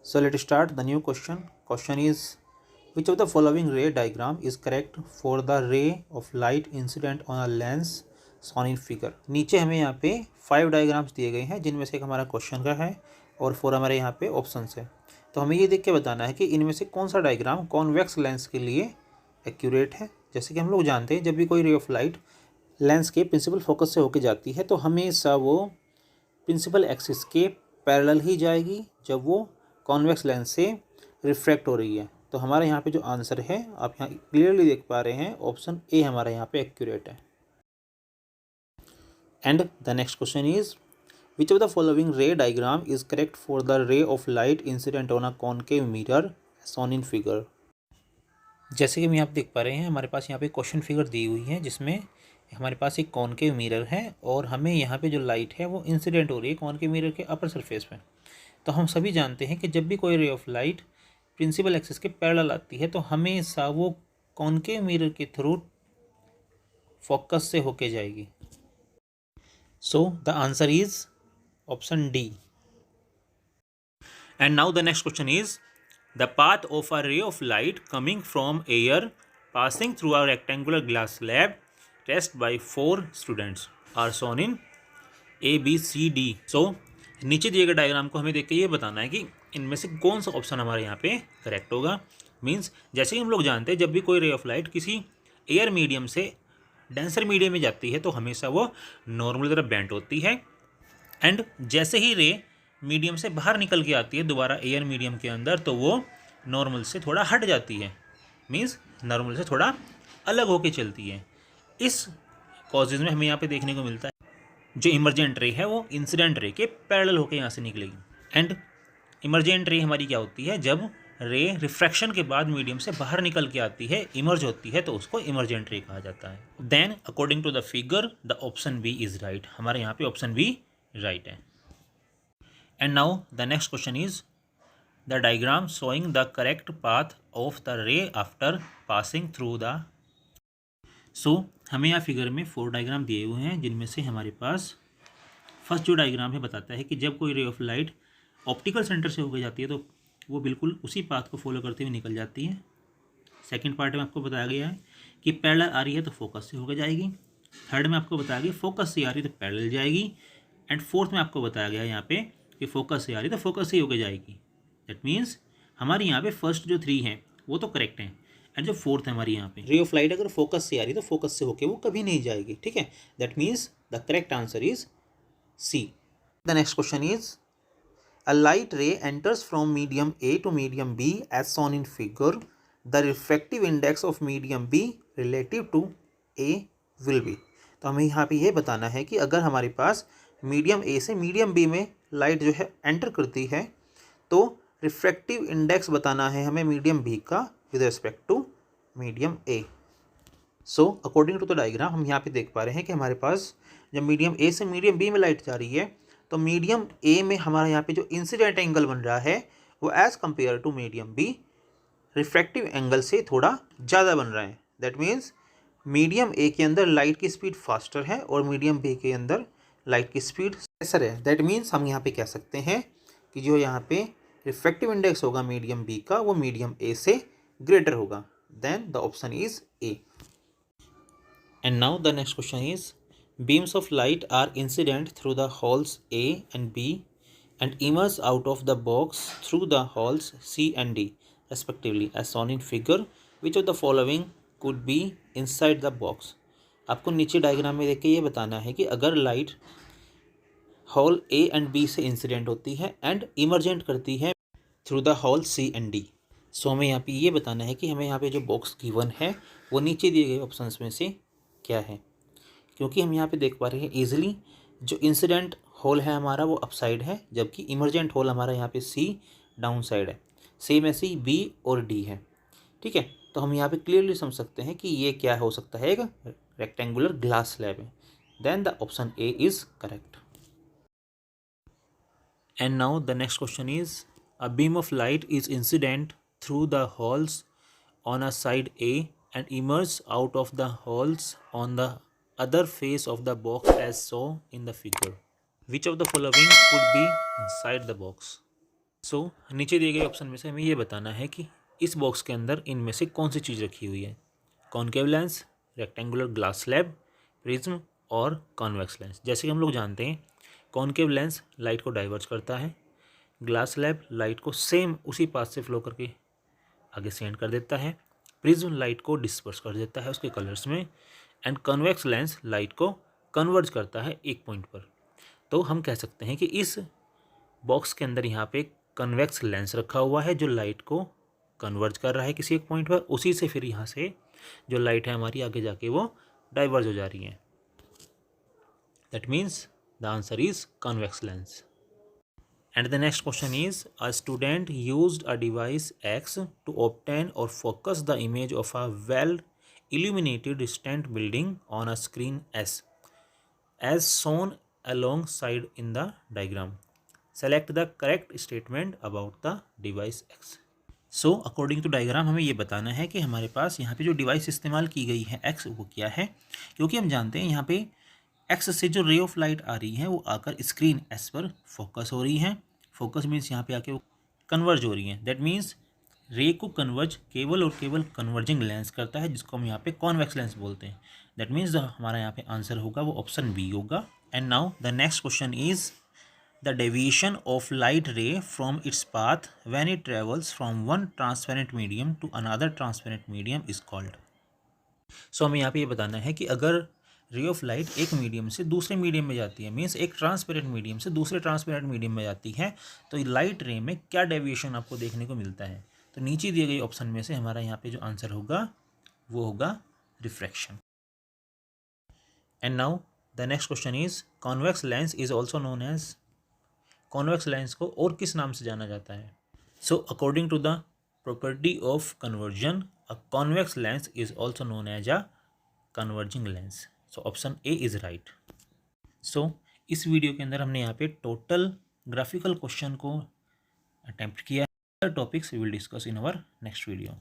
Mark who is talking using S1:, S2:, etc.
S1: So let's start the new question. Question is, which of the following ray diagram is correct for the ray of light incident on a lens shown in figure? नीचे हमें यहाँ पे 5 diagrams दिए गए हैं जिनमें से एक हमारा क्वेश्चन का है और 4 हमारे यहाँ पे ऑप्शंस है। तो हमें ये देख के बताना है कि इनमें से कौन सा डायग्राम कॉन्वेक्स लेंस के लिए एक्यूरेट है। जैसे कि हम लोग जानते हैं जब भी कोई रे ऑफ लाइट लेंस के प्रिंसिपल फोकस से होकर जाती है तो हमेशा वो प्रिंसिपल एक्सिस के पैरेलल ही जाएगी जब वो कॉन्वेक्स लेंस से रिफ्रैक्ट हो रही है। तो हमारे यहाँ पे जो आंसर है आप यहाँ क्लियरली देख पा रहे हैं, ऑप्शन ए हमारा यहाँ पे एक्यूरेट है। And the next question is, which of the following रे diagram is correct for the रे of light incident on a concave mirror shown in figure? जैसे कि हम यहाँ पे देख पा रहे हैं हमारे पास यहाँ पे क्वेश्चन फिगर दी हुई है जिसमें हमारे पास एक कॉनकेव मिरर है और हमें यहाँ पे जो लाइट है वो इंसिडेंट हो रही है कॉनकेव मिरर के अपर सरफेस पे। तो हम सभी जानते हैं कि जब भी कोई ray of light principal axis के पैरेलल आती है तो हमेशा वो कॉनकेव मिरर के थ्रू फोकस से होके जाएगी। So the answer is option D. And now the next question is, the path of a ray of light coming from air passing through a rectangular glass slab test by 4 students are shown in A, B, C, D. So नीचे दिए गए diagram को हमें देख के ये बताना है कि इनमें से कौन सा ऑप्शन हमारे यहाँ पे करेक्ट होगा। मीन्स जैसे कि हम लोग जानते हैं जब भी कोई रे ऑफ लाइट किसी एयर मीडियम से डेंसर मीडियम में जाती है तो हमेशा वो नॉर्मल तरफ बेंट होती है एंड जैसे ही रे मीडियम से बाहर निकल के आती है दोबारा एयर मीडियम के अंदर तो वो नॉर्मल से थोड़ा हट जाती है। मीन्स नॉर्मल से थोड़ा अलग होके चलती है। इस कॉजेज में हमें यहाँ पे देखने को मिलता है जो इमरजेंट रे है वो इंसिडेंट रे के पैरेलल होके यहाँ से निकलेगी। एंड इमरजेंट रे हमारी क्या होती है, जब रे रिफ्रैक्शन के बाद मीडियम से बाहर निकल के आती है, इमर्ज होती है, तो उसको इमरजेंट रे कहा जाता है। Then according to the figure the option B is right. हमारे यहाँ पे ऑप्शन बी राइट है। And now the next question is, the diagram showing the correct path of the ray after passing through the। सो हमें यहाँ figure में 4 diagram दिए हुए हैं जिनमें से हमारे पास फर्स्ट जो डायग्राम है बताता है कि जब कोई ray of light optical centre से होकर जाती है तो वो बिल्कुल उसी पाथ को फॉलो करते हुए निकल जाती है। सेकंड पार्ट में आपको बताया गया है कि पैरेलल आ रही है तो फोकस से होकर जाएगी। थर्ड में आपको बताया गया फोकस से आ रही है तो पैरेलल जाएगी। एंड फोर्थ में आपको बताया गया यहाँ पे कि फोकस से आ रही है तो फोकस से होकर जाएगी। दैट मीन्स हमारे यहाँ पे फर्स्ट जो 3 हैं वो तो करेक्ट हैं एंड जो फोर्थ है हमारी यहाँ पे रे ऑफ लाइट अगर फोकस से आ रही है तो फोकस से होके वो कभी नहीं जाएगी। ठीक है, that means the correct answer is C. The next question is, a light ray enters from medium A to medium B as shown in figure, the refractive index of medium B relative to A will be. तो हमें यहाँ पे ये बताना है कि अगर हमारे पास मीडियम ए से मीडियम बी में लाइट जो है एंटर करती है तो रिफ्रैक्टिव इंडेक्स बताना है हमें मीडियम बी का with respect to medium A. So according to the diagram हम यहाँ पे देख पा रहे हैं कि हमारे पास जब मीडियम ए से मीडियम बी में लाइट जा रही है तो मीडियम ए में हमारा यहाँ पे जो इंसिडेंट एंगल बन रहा है वो as compare to medium B refractive angle से थोड़ा ज़्यादा बन रहा है। दैट मीन्स मीडियम ए के अंदर लाइट की स्पीड फास्टर है और मीडियम बी के अंदर लाइट की स्पीड स्लेसर है। दैट मीन्स हम यहाँ पे कह सकते हैं कि जो यहाँ पे रिफ्रैक्टिव इंडेक्स होगा मीडियम बी का वो मीडियम ए से ग्रेटर होगा। Then the option is A. And now the next question is, beams of light are incident through the holes A and B and emerge out of the box through the holes C and D respectively as shown in figure, which of the following could be inside the box. आपको नीचे diagram में देख के ये बताना है कि अगर light hole A and B से इंसिडेंट होती है एंड इमरजेंट करती है through the hole C and D. So हमें यहाँ पे ये बताना है कि हमें यहाँ पे जो बॉक्स गिवन है वो नीचे दिए गए ऑप्शंस में से क्या है। क्योंकि हम यहाँ पे देख पा रहे हैं ईजिली जो इंसिडेंट होल है हमारा वो अप साइड है जबकि इमरजेंट होल हमारा यहाँ पे सी डाउन साइड है। सेम ऐसे ही बी और डी है। ठीक है, तो हम यहाँ पे क्लियरली समझ सकते हैं कि ये क्या हो सकता है, एक रेक्टेंगुलर ग्लास स्लैब है। Then the option A is correct. And now the next question is, a beam of light is incident through the holes on a side A and emerges out of the holes on the other face of the box as shown in the figure. Which of the following could be inside the box? नीचे दिए गए option में से हमें ये बताना है कि इस बॉक्स के अंदर इनमें से कौन सी चीज़ रखी हुई है। Concave lens, rectangular glass slab, prism और कॉन्वेक्स लेंस। जैसे कि हम लोग जानते हैं कॉनकेव लेंस लाइट को डाइवर्ज करता है, ग्लास स्लैब लाइट को सेम उसी पाथ से फ्लो करके आगे सेंड कर देता है, प्रिज्म लाइट को डिस्पर्स कर देता है उसके कलर्स में, एंड कन्वेक्स लेंस लाइट को कन्वर्ज करता है एक पॉइंट पर। तो हम कह सकते हैं कि इस बॉक्स के अंदर यहाँ पे कन्वेक्स लेंस रखा हुआ है जो लाइट को कन्वर्ज कर रहा है किसी एक पॉइंट पर, उसी से फिर यहाँ से जो लाइट है हमारी आगे जाके वो डाइवर्ज हो जा रही है। That means the answer is convex lens. And the next question is, a student used a device X to obtain or focus the image of a well illuminated distant building on a screen S, as shown alongside in the diagram. Select the correct statement about the device X. So according to diagram हमें ये बताना है कि हमारे पास यहाँ पे जो device इस्तेमाल की गई है X वो क्या है, क्योंकि हम जानते हैं यहाँ पे X से जो रे ऑफ लाइट आ रही है वो आकर स्क्रीन S पर फोकस हो रही है। फोकस मीन्स यहाँ पे आके वो कन्वर्ज हो रही है। दैट मीन्स रे को कन्वर्ज केवल और केवल कन्वर्जिंग लेंस करता है जिसको हम यहाँ पे कॉन्वेक्स लेंस बोलते हैं। दैट मीन्स हमारा यहाँ पे आंसर होगा वो ऑप्शन बी होगा। And now the next question is the deviation of light ray from its path when it travels from one transparent medium to another transparent medium is called. So हमें यहाँ पे ये बताना है कि अगर रे ऑफ लाइट एक मीडियम से दूसरे मीडियम में जाती है, मीन्स एक ट्रांसपेरेंट मीडियम से दूसरे ट्रांसपेरेंट मीडियम में जाती है, तो लाइट रे में क्या डेविएशन आपको देखने को मिलता है। तो नीचे दिए गए ऑप्शन में से हमारा यहाँ पे जो आंसर होगा वो होगा refraction. And now the next question is, convex lens is also known as, convex lens को और किस नाम से जाना जाता है। So according to the property of conversion, a convex lens is also known as a converging lens. So option A is right. So इस video के अंदर हमने यहाँ पे टोटल ग्राफिकल क्वेश्चन को अटेम्प्ट किया है। Topics we will discuss in our next video.